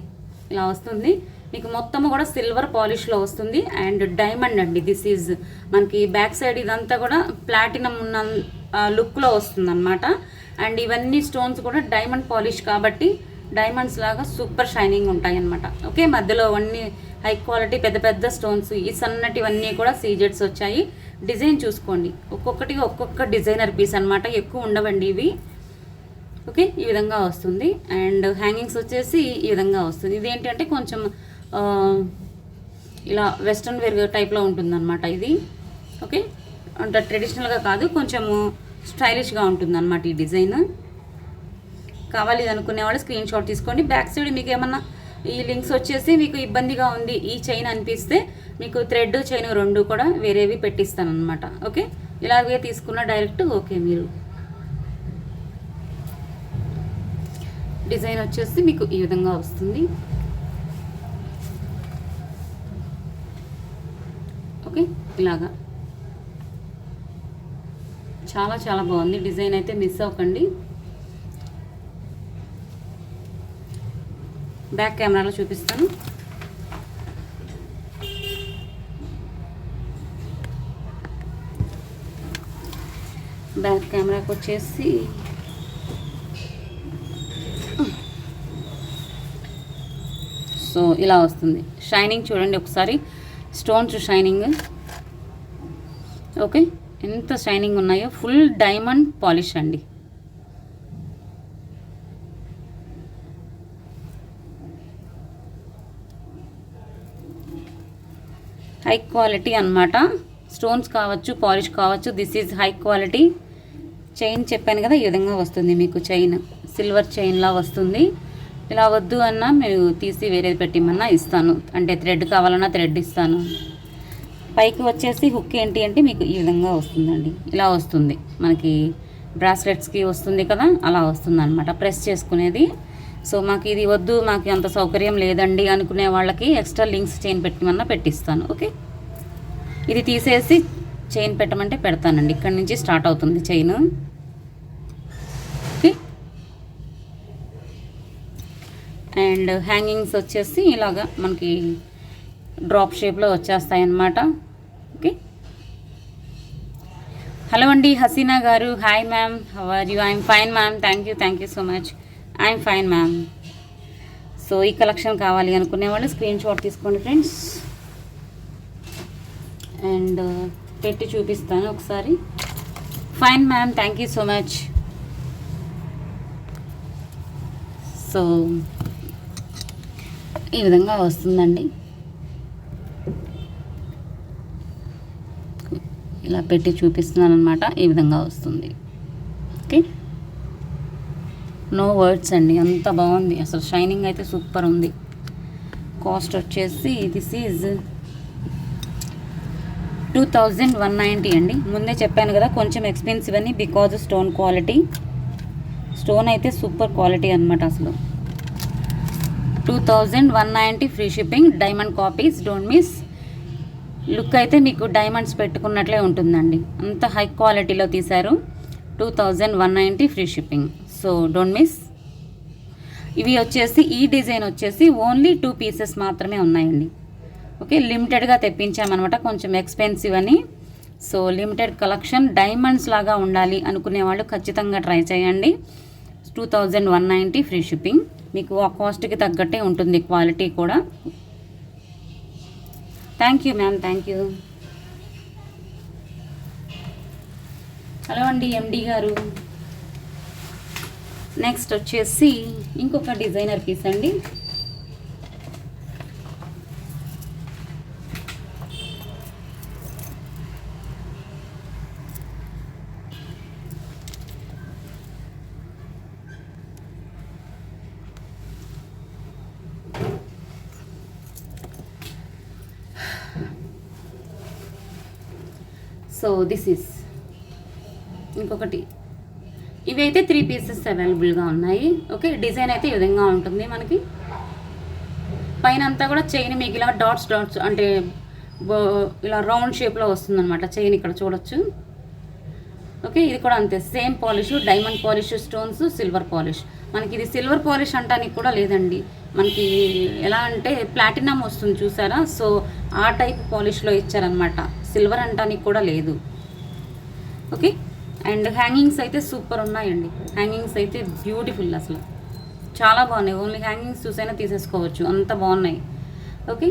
ఇలా వస్తుంది మీకు, మొత్తము కూడా సిల్వర్ పాలిష్లో వస్తుంది అండ్ డైమండ్ అండి. దిస్ ఈజ్ మనకి బ్యాక్ సైడ్ ఇదంతా కూడా ప్లాటినం ఉన్న లుక్లో వస్తుంది అనమాట. అండ్ ఇవన్నీ స్టోన్స్ కూడా డైమండ్ పాలిష్ కాబట్టి డైమండ్స్ లాగా సూపర్ షైనింగ్ ఉంటాయి అన్నమాట. ఓకే, మధ్యలో అన్నీ హై క్వాలిటీ పెద్ద పెద్ద స్టోన్స్, ఈ సన్నటివన్నీ కూడా సీజెట్స్ వచ్చాయి. డిజైన్ చూసుకోండి, ఒక్కొక్కటి ఒక్కొక్క డిజైనర్ పీస్ అనమాట, ఎక్కువ ఉండవండి ఇవి. ఓకే, ఈ విధంగా వస్తుంది. అండ్ హ్యాంగింగ్స్ వచ్చేసి ఈ విధంగా వస్తుంది. ఇదేంటంటే కొంచెం ఇలా వెస్ట్రన్ వేర్ టైప్లో ఉంటుందన్నమాట ఇది. ఓకే, అంటే ట్రెడిషనల్గా కాదు, కొంచెము స్టైలిష్గా ఉంటుందన్నమాట ఈ డిజైన్. కావాలి అనుకునే వాళ్ళు స్క్రీన్ షాట్ తీసుకోండి. బ్యాక్ సైడ్ మీకు ఏమన్నా ఈ లింక్స్ వచ్చేసి మీకు ఇబ్బందిగా ఉంది ఈ చైన్ అనిపిస్తే మీకు థ్రెడ్ చైన్ రెండు కూడా వేరేవి పెట్టిస్తాను అనమాట. ఓకే, ఇలాగే తీసుకున్న డైరెక్ట్ ఓకే. మీరు డిజైన్ వచ్చేసి మీకు ఈ విధంగా వస్తుంది. ఓకే, ఇలాగా చాలా చాలా బాగుంది డిజైన్, అయితే మిస్ అవ్వకండి. బ్యాక్ కెమెరాలో చూపిస్తాను. బ్యాక్ కెమెరాకి వచ్చేసి సో ఇలా వస్తుంది. షైనింగ్ చూడండి ఒకసారి, స్టోన్స్ షైనింగ్. ఓకే, ఎంత షైనింగ్ ఉన్నాయో, ఫుల్ డైమండ్ పాలిష్ అండి. హై క్వాలిటీ అన్నమాట. స్టోన్స్ కావచ్చు, పాలిష్ కావచ్చు, this is high quality. Chain చెప్పాను కదా, ఈ విధంగా వస్తుంది మీకు. చైన్ సిల్వర్ చైన్లా వస్తుంది. ఇలా వద్దు అన్నా మీరు తీసి వేరేది పెట్టిమన్నా ఇస్తాను, అంటే థ్రెడ్ కావాలన్నా థ్రెడ్ ఇస్తాను. పైకి వచ్చేసి హుక్ ఏంటి అంటే మీకు ఈ విధంగా వస్తుందండి. ఇలా వస్తుంది మనకి బ్రాస్లెట్స్కి వస్తుంది కదా, అలా వస్తుంది అనమాట ప్రెస్ చేసుకునేది. సో మాకు ఇది వద్దు, మాకు అంత సౌకర్యం లేదండి అనుకునే వాళ్ళకి ఎక్స్ట్రా లింక్స్ చైన్ పెట్టమన్నా పెట్టిస్తాను. ఓకే, ఇది తీసేసి చైన్ పెట్టమంటే పెడతానండి. ఇక్కడ నుంచి స్టార్ట్ అవుతుంది చైన్. ఓకే, అండ్ హ్యాంగింగ్స్ వచ్చేసి ఇలాగా మనకి డ్రాప్ షేప్లో వచ్చేస్తాయి అన్నమాట. ఓకే, హలో అండి Haseena garu, hi ma'am, how are you? I'm fine ma'am, thank you so much. I'm fine ma'am. So ఈ కలెక్షన్ కావాలి అనుకునే వాళ్ళు స్క్రీన్ షాట్ తీసుకోండి ఫ్రెండ్స్, అండ్ పెట్టి చూపిస్తాను ఒకసారి. Fine ma'am, thank you so much. So ఈ విధంగా వస్తుందండి. ఇలా పెట్టి చూపిస్తున్నాను అనమాట. ఈ విధంగా వస్తుంది. ఓకే, నో వర్డ్స్ అండి, అంత బాగుంది అసలు. షైనింగ్ అయితే సూపర్ ఉంది. కాస్ట్ వచ్చేసి దిస్ ఈజ్ 2190 అండి. ముందే చెప్పాను కదా కొంచెం ఎక్స్పెన్సివ్ అని, బికాజ్ స్టోన్ క్వాలిటీ. స్టోన్ అయితే సూపర్ క్వాలిటీ అనమాట అసలు. 2190 free shipping. Diamond copies, don't miss. Look అయితే మీకు డైమండ్స్ పెట్టుకున్నట్లే ఉంటుందండి, అంత హై క్వాలిటీలో తీశారు. 2190 free shipping. So don't miss. ఇవి వచ్చేసి ఈ డిజైన్ వచ్చేసి ఓన్లీ 2 పీసెస్ మాత్రమే ఉన్నాయండి. ఓకే, లిమిటెడ్గా తెప్పించామన్నమాట, కొంచెం ఎక్స్పెన్సివ్ అని. సో లిమిటెడ్ కలెక్షన్, డైమండ్స్ లాగా ఉండాలి అనుకునే వాళ్ళు ఖచ్చితంగా ట్రై చేయండి. 2190 ఫ్రీ షిప్పింగ్. మీకు ఆ కాస్ట్కి తగ్గట్టే ఉంటుంది క్వాలిటీ కూడా. Thank you ma'am, thank you. Hello అండి ఎండి గారు. నెక్స్ట్ వచ్చేసి ఇంకొక డిజైనర్ పీస్ అండి. సో దిస్ ఈస్ ఇంకొకటి. ఇవి అయితే 3 పీసెస్ అవైలబుల్గా ఉన్నాయి. ఓకే, డిజైన్ అయితే ఈ విధంగా ఉంటుంది మనకి. పైన అంతా కూడా చైన్ మీకు ఇలా డాట్స్ అంటే ఇలా రౌండ్ షేప్లో వస్తుందన్నమాట చైన్, ఇక్కడ చూడొచ్చు. ఓకే, ఇది కూడా అంతే, same polish, diamond polish, stones, silver polish. మనకి ఇది సిల్వర్ పాలిష్ అంటానికి కూడా లేదండి, మనకి ఎలా అంటే ప్లాటినం వస్తుంది చూసారా, సో ఆ టైప్ పాలిష్లో ఇచ్చారనమాట, సిల్వర్ అంటానికి కూడా లేదు. ఓకే, అండ్ హ్యాంగింగ్స్ అయితే సూపర్ ఉన్నాయండి. హ్యాంగింగ్స్ అయితే బ్యూటిఫుల్, అసలు చాలా బాగున్నాయి. ఓన్లీ హ్యాంగింగ్స్ చూసైనా తీసేసుకోవచ్చు, అంత బాగున్నాయి. ఓకే,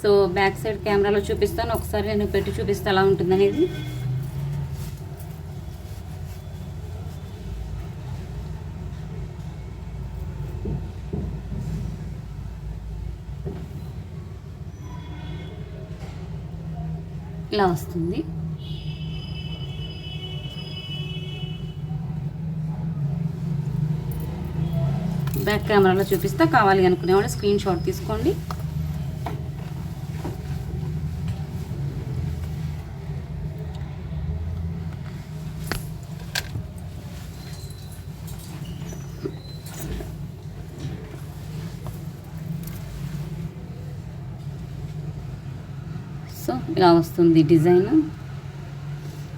సో బ్యాక్ సైడ్ కెమెరాలో చూపిస్తాను ఒకసారి, నేను పెట్టి చూపిస్తే ఎలా ఉంటుంది అనేది. ఇలా వస్తుంది. బ్యాక్ కెమెరాలో చూపిస్తా, కావాలి అనుకునేవాళ్ళు స్క్రీన్ షాట్ తీసుకోండి. సో ఇలా వస్తుంది డిజైన్.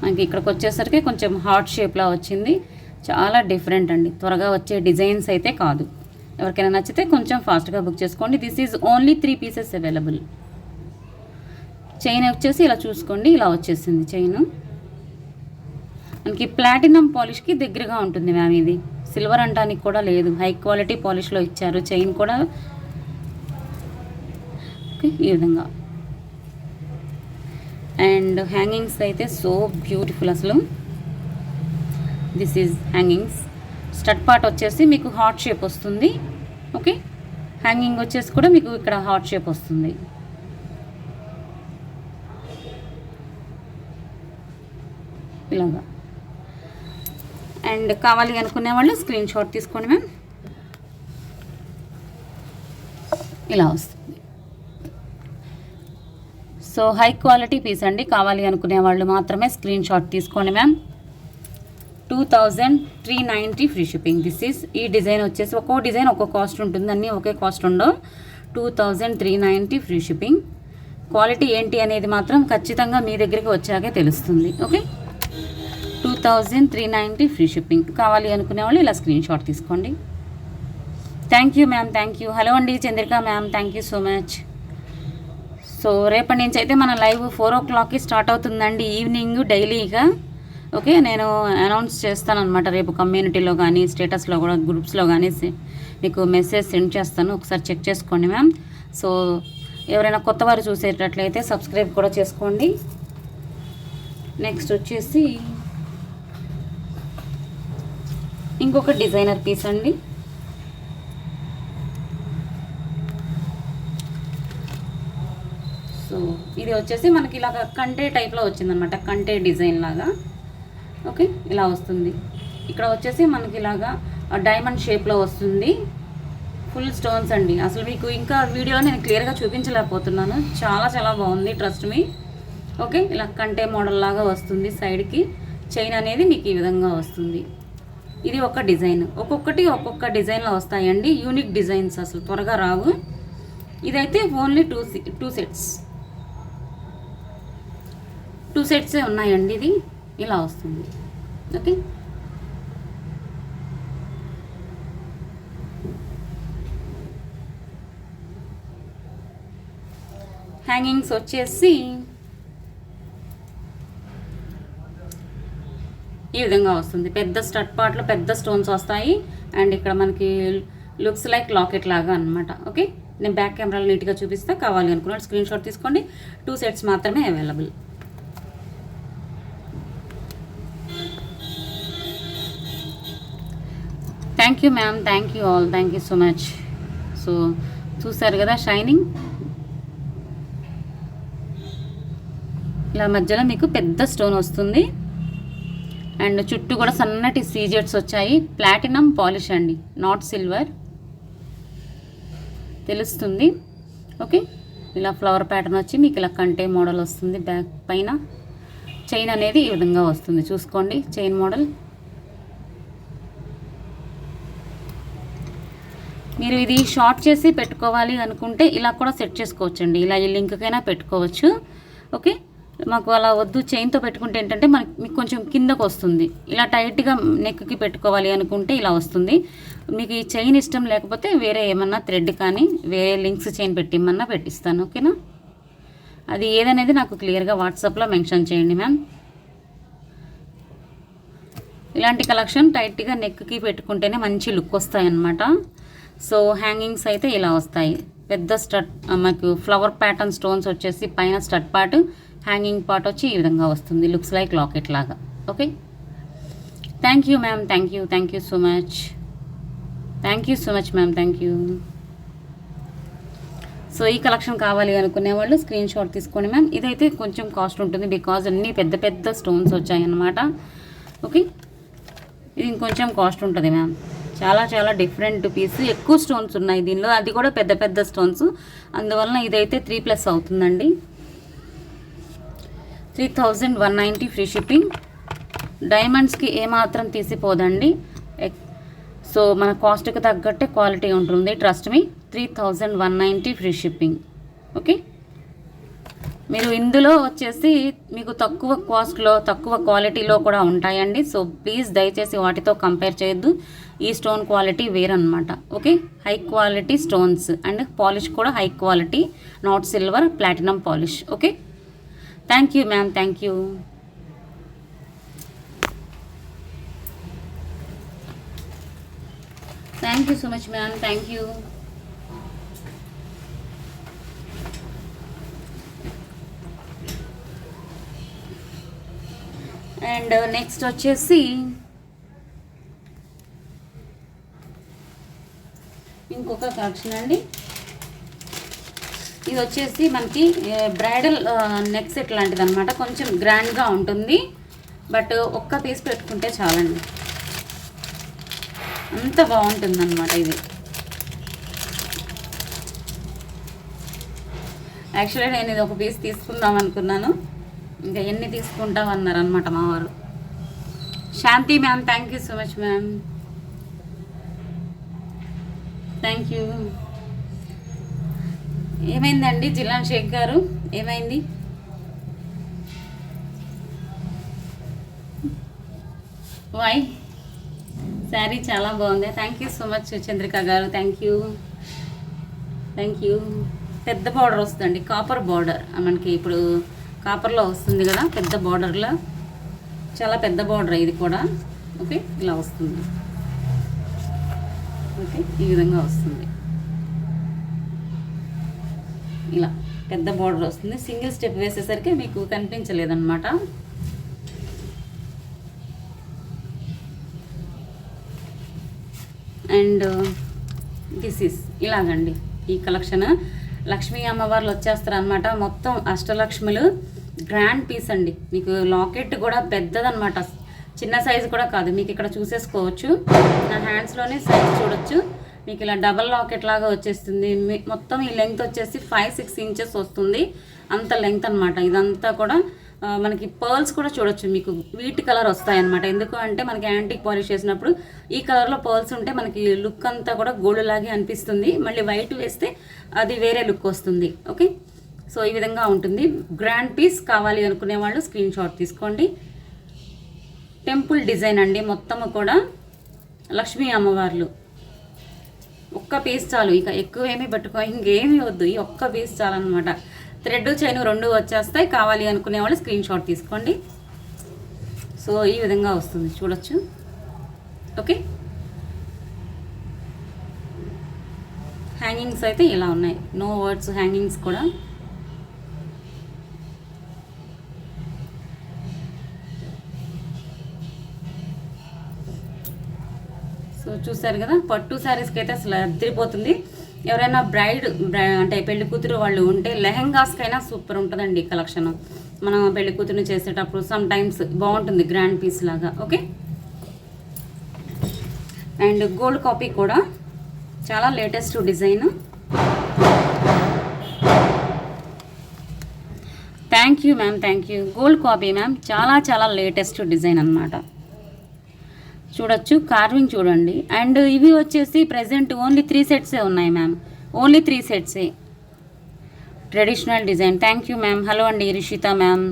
మనకి ఇక్కడికి వచ్చేసరికి కొంచెం హార్ట్ షేప్లా వచ్చింది. చాలా డిఫరెంట్ అండి, త్వరగా వచ్చే డిజైన్స్ అయితే కాదు. ఎవరికైనా నచ్చితే కొంచెం ఫాస్ట్గా బుక్ చేసుకోండి. This is only 3 pieces available. Chain వచ్చేసి ఇలా చూసుకోండి, ఇలా వచ్చేసింది చైన్. మనకి ప్లాటినం పాలిష్కి దగ్గరగా ఉంటుంది మ్యామ్. ఇది సిల్వర్ అంటానికి కూడా లేదు, హై క్వాలిటీ పాలిష్లో ఇచ్చారు. చైన్ కూడా ఓకే ఈ విధంగా. అండ్ హ్యాంగింగ్స్ అయితే సో బ్యూటిఫుల్ అసలు. This is hangings. Stud part వచ్చేసి మీకు హార్ట్ షేప్ వస్తుంది. ఓకే, హ్యాంగింగ్ వచ్చేసి కూడా మీకు ఇక్కడ హార్ట్ షేప్ వస్తుంది. ఇలాగా. అండ్ కావాలి అనుకునే వాళ్ళు స్క్రీన్ షాట్ తీసుకోండి మ్యామ్. ఇలా వస్తుంది. సో హై క్వాలిటీ పీస్ అండి, కావాలి అనుకునే వాళ్ళు మాత్రమే స్క్రీన్ షాట్ తీసుకోండి ma'am. 2390 free shipping. This is ఈ డిజైన్ వచ్చేసి ఒక్కో డిజైన్ ఒక్కో కాస్ట్ ఉంటుంది, అన్నీ ఒకే కాస్ట్ ఉండవు. 2390 ఫ్రీ షిప్పింగ్. క్వాలిటీ ఏంటి అనేది మాత్రం ఖచ్చితంగా మీ దగ్గరికి వచ్చాకే తెలుస్తుంది. Okay, 2390 free shipping. కావాలి అనుకునే వాళ్ళు ఇలా స్క్రీన్ షాట్ తీసుకోండి. Thank you ma'am, thank you. Hello అండి Chandrika ma'am, thank you so much. So రేపటి నుంచి అయితే మన లైవ్ 4 o'clockకి స్టార్ట్ అవుతుందండి, ఈవినింగ్ డైలీగా. ఓకే, నేను అనౌన్స్ చేస్తాను అనమాట రేపు కమ్యూనిటీలో కానీ స్టేటస్లో కూడా గ్రూప్స్లో కానీ మీకు మెసేజ్ సెండ్ చేస్తాను, ఒకసారి చెక్ చేసుకోండి మ్యామ్. సో ఎవరైనా కొత్త వారు చూసేటట్లయితే సబ్స్క్రైబ్ కూడా చేసుకోండి. నెక్స్ట్ వచ్చేసి ఇంకొక డిజైనర్ పీస్ అండి. సో ఇది వచ్చేసి మనకి ఇలాగ కంటే టైప్లో వచ్చిందనమాట, కంటే డిజైన్ లాగా. ఓకే, ఇలా వస్తుంది. ఇక్కడ వచ్చేసి మనకి ఇలాగా డైమండ్ షేప్లో వస్తుంది. ఫుల్ స్టోన్స్ అండి. అసలు మీకు ఇంకా వీడియోలో నేను క్లియర్గా చూపించలేకపోతున్నాను, చాలా చాలా బాగుంది, ట్రస్ట్ మీ. ఓకే, ఇలా కంటే మోడల్ లాగా వస్తుంది. సైడ్కి చైన్ అనేది మీకు ఈ విధంగా వస్తుంది. ఇది ఒక డిజైన్. ఒక్కొక్కటి ఒక్కొక్క డిజైన్లో వస్తాయండి, యూనిక్ డిజైన్స్, అసలు త్వరగా రావు. ఇదైతే ఓన్లీ టూ సెట్స్, 2 సెట్సే ఉన్నాయండి. ఇది ఇలా వస్తుంది. ఓకే, హ్యాంగింగ్స్ వచ్చేసి ఈ విధంగా వస్తుంది. పెద్ద స్టడ్ పార్ట్లో పెద్ద స్టోన్స్ వస్తాయి. అండ్ ఇక్కడ మనకి లుక్స్ లైక్ లాకెట్ లాగా అనమాట. ఓకే, నేను బ్యాక్ కెమెరాలో నీట్గా చూపిస్తా, కావాలి అనుకున్నాడు స్క్రీన్ షాట్ తీసుకోండి. 2 సెట్స్ మాత్రమే available. Thank you ma'am, thank you all, thank you so much. So చూసారు కదా షైనింగ్, ఇలా మధ్యలో మీకు పెద్ద స్టోన్ వస్తుంది. అండ్ చుట్టూ కూడా సన్నటి సీజెట్స్ వచ్చాయి. ప్లాటినం పాలిష్ అండి, నాట్ సిల్వర్, తెలుస్తుంది. ఓకే, ఇలా ఫ్లవర్ ప్యాటర్న్ వచ్చి మీకు ఇలా కంటే మోడల్ వస్తుంది. బ్యాక్ పైన చైన్ అనేది ఈ విధంగా వస్తుంది, చూసుకోండి చైన్ మోడల్. మీరు ఇది షార్ట్ చేసి పెట్టుకోవాలి అనుకుంటే ఇలా కూడా సెట్ చేసుకోవచ్చండి, ఇలా ఈ లింక్కైనా పెట్టుకోవచ్చు. ఓకే, మాకు అలా వద్దు, చైన్తో పెట్టుకుంటే ఏంటంటే మీకు కొంచెం కిందకు వస్తుంది. ఇలా టైట్గా నెక్కి పెట్టుకోవాలి అనుకుంటే ఇలా వస్తుంది. మీకు ఈ చైన్ ఇష్టం లేకపోతే వేరే ఏమన్నా థ్రెడ్ కానీ వేరే లింక్స్ చైన్ పెట్టిమ్మన్నా పెట్టిస్తాను. ఓకేనా, అది ఏదనేది నాకు క్లియర్గా వాట్సాప్లో మెన్షన్ చేయండి మ్యామ్. ఇలాంటి కలెక్షన్ టైట్గా నెక్కి పెట్టుకుంటేనే మంచి లుక్ వస్తాయి అన్నమాట. సో హ్యాంగింగ్స్ అయితే ఇలా వస్తాయి. పెద్ద స్టడ్ మాకు ఫ్లవర్ ప్యాటర్న్ స్టోన్స్ వచ్చేసి పైన స్టడ్ పార్ట్, హ్యాంగింగ్ పార్ట్ వచ్చి ఈ విధంగా వస్తుంది, లుక్స్ లైక్ లాకెట్ లాగా. Okay, thank you ma'am, thank you, thank you so much, thank you so much ma'am, thank you. So ఈ కలెక్షన్ కావాలి అనుకునే వాళ్ళు స్క్రీన్ షాట్ తీసుకోండి మ్యామ్. ఇదైతే కొంచెం కాస్ట్ ఉంటుంది బికాజ్ అన్నీ పెద్ద పెద్ద స్టోన్స్ వచ్చాయన్నమాట. ఓకే, ఇది ఇంకొంచెం కాస్ట్ ఉంటుంది మ్యామ్. చాలా చాలా డిఫరెంట్ పీస్, ఎక్కువ స్టోన్స్ ఉన్నాయి దీనిలో, అది కూడా పెద్ద పెద్ద స్టోన్స్. అందువలన ఇదైతే 3+ అవుతుందండి. 3190 ఫ్రీ షిప్పింగ్. డైమండ్స్కి ఏమాత్రం తీసిపోదండి. సో మన కాస్ట్కి తగ్గట్టే క్వాలిటీ ఉంటుంది, trust me. 3190 free shipping. Okay, మీరు ఇందులో వచ్చేసి మీకు తక్కువ కాస్ట్లో తక్కువ క్వాలిటీలో కూడా ఉంటాయండి. సో ప్లీజ్ దయచేసి వాటితో కంపేర్ చేయొద్దు. ఈ స్టోన్ క్వాలిటీ వేరనమాట. Okay, high quality stones and polish కూడా high quality, not silver, platinum polish. Okay, thank you ma'am, thank you. Thank you so much ma'am, thank you. And next వచ్చేసి ఇంకొక collection అండి. ఇది వచ్చేసి మనకి బ్రైడల్ నెక్ సెట్ లాంటిది అనమాట. కొంచెం గ్రాండ్గా ఉంటుంది, బట్ ఒక్క పీస్ పెట్టుకుంటే చాలండి, అంత బాగుంటుంది అనమాట. ఇది యాక్చువల్లీ నేను ఇది ఒక పీస్ తీసుకుందాం అనుకున్నాను, ఇంకా ఎన్ని తీసుకుంటాం అన్నారనమాట మా వారు. Shanti ma'am, thank you so much ma'am, thank you. ఏమైందండి జిలాన్ షేక్ గారు, ఏమైంది? వై శారీ చాలా బాగుంది. Thank you so much Chandrika గారు, థ్యాంక్ యూ, థ్యాంక్ యూ. పెద్ద బార్డర్ వస్తుందండి, కాపర్ బార్డర్. మనకి ఇప్పుడు కాపర్లో వస్తుంది కదా పెద్ద బార్డర్లో, చాలా పెద్ద బార్డర్ ఇది కూడా. ఓకే, ఇలా వస్తుంది. ఓకే, ఈ విధంగా వస్తుంది, ఇలా పెద్ద బార్డర్ వస్తుంది. సింగిల్ స్టెప్ వేసేసరికి మీకు కనిపించలేదన్నమాట. అండ్ దిస్ ఈస్ ఇలాగండి ఈ కలెక్షన్. లక్ష్మీ అమ్మవార్లు వచ్చేస్తారు అనమాట. మొత్తం అష్టలక్ష్ములు, గ్రాండ్ పీస్ అండి. మీకు లాకెట్ కూడా పెద్దదన్నమాట, చిన్న సైజు కూడా కాదు. మీకు ఇక్కడ చూసేసుకోవచ్చు, నా హ్యాండ్స్లోనే సైజ్ చూడొచ్చు. మీకు ఇలా డబల్ లాకెట్ లాగా వచ్చేస్తుంది. మొత్తం ఈ లెంగ్త్ వచ్చేసి 5-6 ఇంచెస్ వస్తుంది, అంత లెంగ్త్ అనమాట. ఇదంతా కూడా మనకి పర్ల్స్ కూడా చూడొచ్చు, మీకు వీట్ కలర్ వస్తాయన్నమాట. ఎందుకు అంటే మనకి యాంటిక్ పాలిష్ చేసినప్పుడు ఈ కలర్లో పర్ల్స్ ఉంటే మనకి లుక్ అంతా కూడా గోల్డ్ లాగే అనిపిస్తుంది. మళ్ళీ వైట్ వేస్తే అది వేరే లుక్ వస్తుంది. ఓకే, సో ఈ విధంగా ఉంటుంది. గ్రాండ్ పీస్ కావాలి అనుకునే వాళ్ళు స్క్రీన్ షాట్ తీసుకోండి. టెంపుల్ డిజైన్ అండి, మొత్తము కూడా లక్ష్మీ అమ్మవార్లు. ఒక్క పీస్ చాలు, ఇక ఎక్కువ ఏమీ పెట్టుకో, ఇంకేమీ వద్దు, ఈ ఒక్క పీస్ చాలన్నమాట. థ్రెడ్ చైన్ 2 వచ్చేస్తాయి. కావాలి అనుకునే వాళ్ళు స్క్రీన్ షాట్ తీసుకోండి. సో ఈ విధంగా వస్తుంది, చూడొచ్చు. ఓకే, హ్యాంగింగ్స్ అయితే ఇలా ఉన్నాయి, నో వర్డ్స్ హ్యాంగింగ్స్ కూడా. సో చూసారు కదా, పట్టు శారీస్కి అయితే అసలు అద్దరిపోతుంది. ఎవరైనా బ్రైడ్ అంటే పెళ్లి కూతురు వాళ్ళు ఉంటే లెహెంగాస్కైనా సూపర్ ఉంటుందండి ఈ కలెక్షన్. మనం పెళ్లి కూతురుని చేసేటప్పుడు సమ్ టైమ్స్ బాగుంటుంది, గ్రాండ్ పీస్ లాగా. ఓకే, అండ్ గోల్డ్ కాపీ కూడా చాలా latest design. Thank you ma'am, thank you. Gold copy ma'am, చాలా చాలా లేటెస్ట్ డిజైన్ అనమాట. చూడొచ్చు, కార్వింగ్ చూడండి. అండ్ ఇవి వచ్చేసి ప్రజెంట్ ఓన్లీ 3 సెట్సే ఉన్నాయి మ్యామ్, ఓన్లీ 3 సెట్సే. Traditional design. Thank you ma'am. Hello అండి రిషిత మ్యామ్.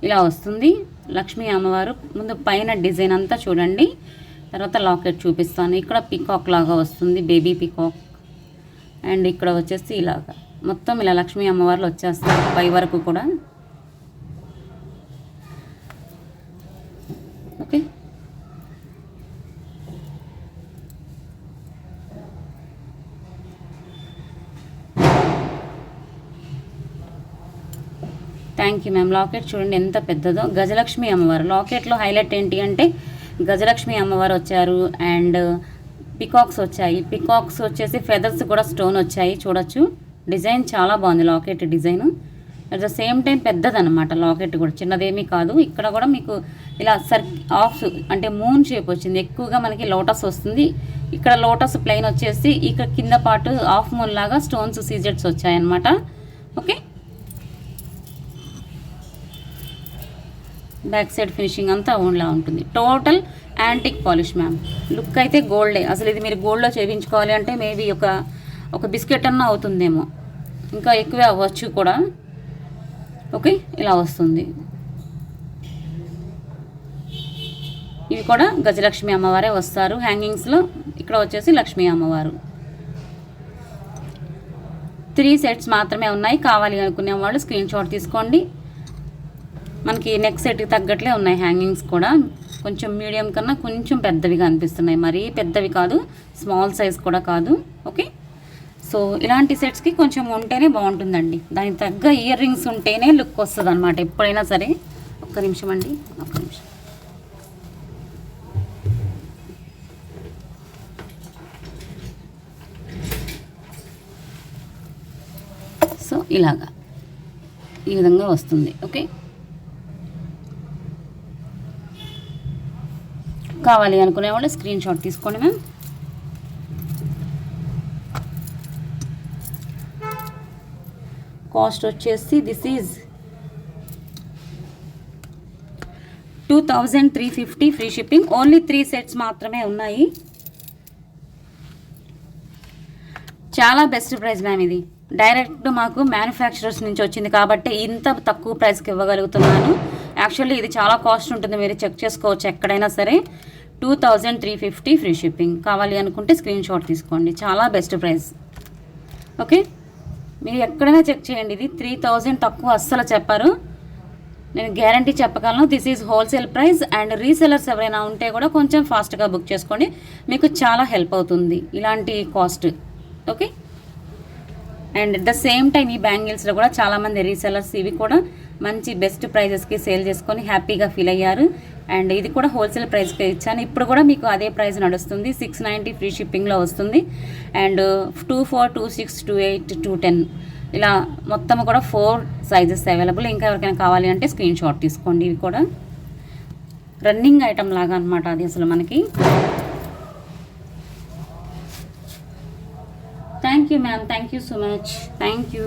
ఇలా వస్తుంది లక్ష్మీ అమ్మవారు. ముందు పైన డిజైన్ అంతా చూడండి, తర్వాత లాకెట్ చూపిస్తాను. ఇక్కడ పీకాక్ లాగా వస్తుంది, బేబీ పీకాక్. అండ్ ఇక్కడ వచ్చేసి ఇలాగా మొత్తం ఇలా లక్ష్మీ అమ్మవార్లు వచ్చేస్తారు పై వరకు కూడా. Okay, thank you ma'am. Locket చూడండి ఎంత పెద్దదో, గజలక్ష్మి అమ్మవారు. లాకెట్లో హైలైట్ ఏంటి అంటే గజలక్ష్మి అమ్మవారు వచ్చారు అండ్ పికాక్స్ వచ్చాయి. పికాక్స్ వచ్చేసి ఫెదర్స్ కూడా స్టోన్ వచ్చాయి, చూడొచ్చు. డిజైన్ చాలా బాగుంది, locket design. At the same time పెద్దదన్నమాట లాకెట్ కూడా, చిన్నదేమీ కాదు. ఇక్కడ కూడా మీకు ఇలా ఆఫ్ అంటే మూన్ షేప్ వచ్చింది. ఎక్కువగా మనకి లోటస్ వస్తుంది. ఇక్కడ లోటస్ ప్లెయిన్ వచ్చేసి ఇక్కడ కింద పాటు హాఫ్ మూన్ లాగా స్టోన్స్ సీజెట్స్ వచ్చాయన్నమాట. ఓకే, బ్యాక్ సైడ్ ఫినిషింగ్ అంతా ఓన్లా ఉంటుంది. Total antique polish ma'am. Look అయితే గోల్డే. అసలు ఇది మీరు గోల్డ్లో చేయించుకోవాలి అంటే మేబీ ఒక బిస్కెట్ అన్న అవుతుందేమో, ఇంకా ఎక్కువే అవ్వచ్చు కూడా. ఓకే, ఇలా వస్తుంది. ఇవి కూడా గజలక్ష్మి అమ్మవారే వస్తారు హ్యాంగింగ్స్లో. ఇక్కడ వచ్చేసి లక్ష్మీ అమ్మవారు. 3 సెట్స్ మాత్రమే ఉన్నాయి. కావాలి అనుకునే వాళ్ళు స్క్రీన్ షాట్ తీసుకోండి. మనకి నెక్ సెట్కి తగ్గట్లే ఉన్నాయి హ్యాంగింగ్స్ కూడా. కొంచెం మీడియం కన్నా కొంచెం పెద్దవిగా అనిపిస్తున్నాయి, మరీ పెద్దవి కాదు, స్మాల్ సైజ్ కూడా కాదు. ఓకే, సో ఇలాంటి సెట్స్కి కొంచెం ఉంటేనే బాగుంటుందండి. దానికి తగ్గ ఇయర్ రింగ్స్ ఉంటేనే లుక్ వస్తుంది అనమాట ఎప్పుడైనా సరే. ఒక్క నిమిషం అండి, ఒక్క నిమిషం. సో ఇలాగా ఈ విధంగా వస్తుంది. ఓకే, కావాలి అనుకునే వాళ్ళు స్క్రీన్ షాట్ తీసుకోండి మ్యామ్. కాస్ట్ వచ్చేసి this is 2350 free shipping. Only 3 sets మాత్రమే ఉన్నాయి. చాలా బెస్ట్ ప్రైస్ మ్యామ్. ఇది డైరెక్ట్ మాకు మ్యానుఫ్యాక్చరర్స్ నుంచి వచ్చింది కాబట్టి ఇంత తక్కువ ప్రైస్కి ఇవ్వగలుగుతున్నాను. యాక్చువల్లీ ఇది చాలా కాస్ట్ ఉంటుంది, మీరు చెక్ చేసుకోవచ్చు ఎక్కడైనా సరే. 2350 ఫ్రీ షిప్పింగ్. కావాలి అనుకుంటే స్క్రీన్ షాట్ తీసుకోండి. చాలా బెస్ట్ ప్రైస్. ఓకే, మీరు ఎక్కడైనా చెక్ చేయండి. ఇది 3000 తక్కువ అస్సలు చెప్పారు, నేను గ్యారంటీ చెప్పగలను. This is wholesale price. And resellers ఎవరైనా ఉంటే కూడా కొంచెం ఫాస్ట్గా బుక్ చేసుకోండి, మీకు చాలా హెల్ప్ అవుతుంది ఇలాంటి cost. Okay, and at the same time ఈ బ్యాంగిల్స్లో కూడా చాలామంది రీసెలర్స్ ఇవి కూడా మంచి బెస్ట్ ప్రైజెస్కి సేల్ చేసుకొని హ్యాపీగా ఫీల్ అయ్యారు. అండ్ ఇది కూడా హోల్సేల్ ప్రైస్కే ఇచ్చాను. ఇప్పుడు కూడా మీకు అదే ప్రైస్ నడుస్తుంది. 690 ఫ్రీ షిప్పింగ్లో వస్తుంది. అండ్ 24, 26, 28, 210 ఇలా మొత్తం కూడా 4 సైజెస్ అవైలబుల్. ఇంకా ఎవరికైనా కావాలి అంటే స్క్రీన్ షాట్ తీసుకోండి. ఇవి కూడా రన్నింగ్ ఐటమ్ లాగా అనమాట అది అసలు మనకి. Thank you ma'am, thank you so much, thank you.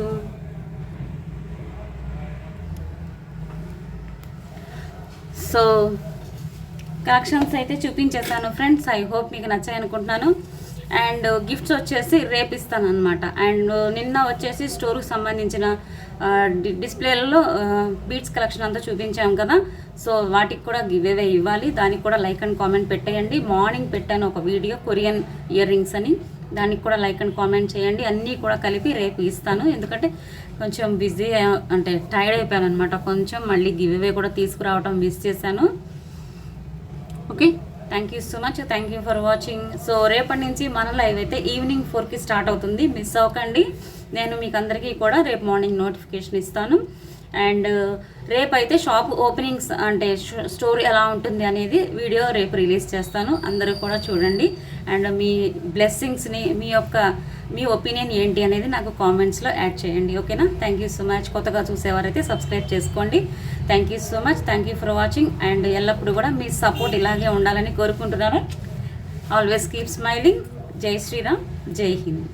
So collections అయితే చూపించేసాను ఫ్రెండ్స్. ఐ హోప్ మీకు నచ్చాయి అనుకుంటున్నాను. అండ్ గిఫ్ట్స్ వచ్చేసి రేపు ఇస్తాను అనమాట. అండ్ నిన్న వచ్చేసి స్టోర్కి సంబంధించిన డిస్ప్లేలలో బీట్స్ కలెక్షన్ అంతా చూపించాం కదా, సో వాటికి కూడా గివ్ అవే ఇవ్వాలి. దానికి కూడా లైక్ అండ్ కామెంట్ పెట్టేయండి. మార్నింగ్ పెట్టాను ఒక వీడియో కొరియన్ ఇయర్ రింగ్స్ అని, దానికి కూడా లైక్ అండ్ కామెంట్ చేయండి. అన్నీ కూడా కలిపి రేపు ఇస్తాను. ఎందుకంటే కొంచెం బిజీ అంటే టైర్డ్ అయిపోయాను అనమాట కొంచెం. మళ్ళీ గివ్ అవే కూడా తీసుకురావడం మిస్ చేశాను. Okay, thank you so much, thank you for watching. So రేపటి నుంచి మన లైవ్ అయితే ఈవినింగ్ 4కి స్టార్ట్ అవుతుంది, మిస్ అవ్వకండి. నేను మీకు అందరికీ కూడా రేపు మార్నింగ్ నోటిఫికేషన్ ఇస్తాను. అండ్ రేపైతే షాప్ ఓపెనింగ్స్ అంటే స్టోర్ ఎలా ఉంటుంది అనేది వీడియో రేపు రిలీజ్ చేస్తాను. అందరూ కూడా చూడండి. అండ్ మీ బ్లెస్సింగ్స్ని మీ ఒపీనియన్ ఏంటి అనేది నాకు కామెంట్స్లో యాడ్ చేయండి. ఓకేనా? Thank you so much. కొత్తగా చూసేవారైతే సబ్స్క్రైబ్ చేసుకోండి. Thank you so much, thank you for watching. And ఎల్లప్పుడూ కూడా మీ సపోర్ట్ ఇలాగే ఉండాలని కోరుకుంటున్నాను. Always keep smiling. జై శ్రీరామ్, జై హింద్.